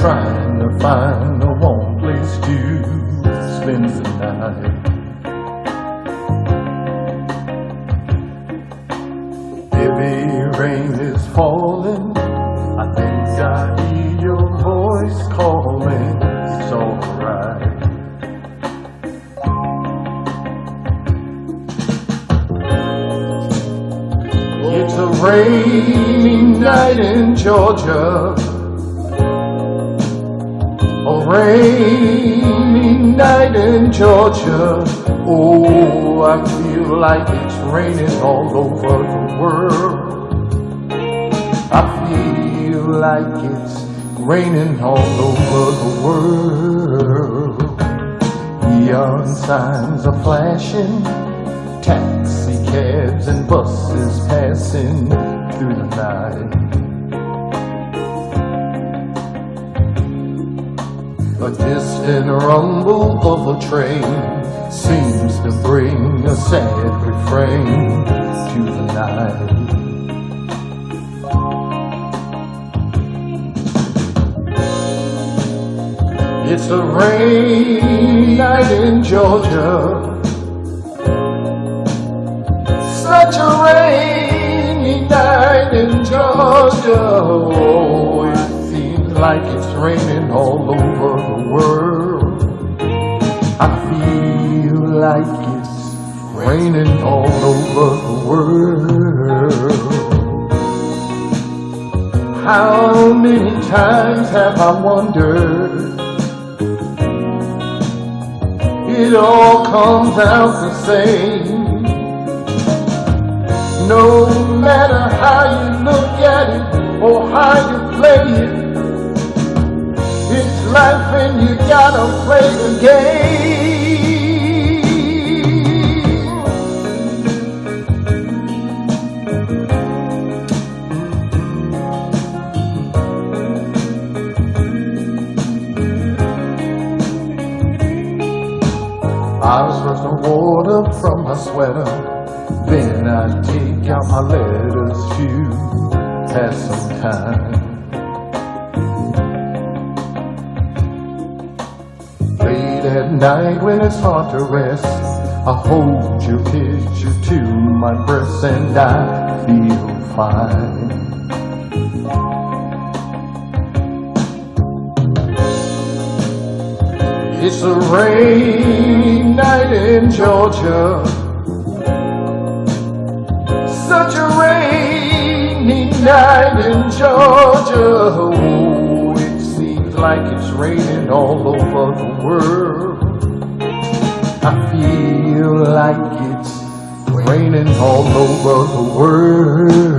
trying to find a warm place to spend the night. Heavy rain is falling, I think I hear your voice calling. It's alright. It's a rainy night in Georgia, a rainy night in Georgia. Oh, I feel like it's raining all over the world. I feel like it's raining all over the world. Neon signs are flashing, taxi cabs and buses passing through the night. A distant rumble of a train seems to bring a sad refrain to the night. It's a rainy night in Georgia, such a rainy night in Georgia. Oh, it seems like it's raining all over the world. I feel like it's raining all over the world. How many times have I wondered? It all comes out the same. No matter how you look at it or how you play it, it's life and you gotta play the game. I brush the water from my sweater, then I take out my letters to pass some time. Late at night when it's hard to rest, I hold your picture to my breast and I feel fine. It's a rainy night in Georgia, such a rainy night in Georgia. Oh, it seems like it's raining all over the world. I feel like it's raining all over the world.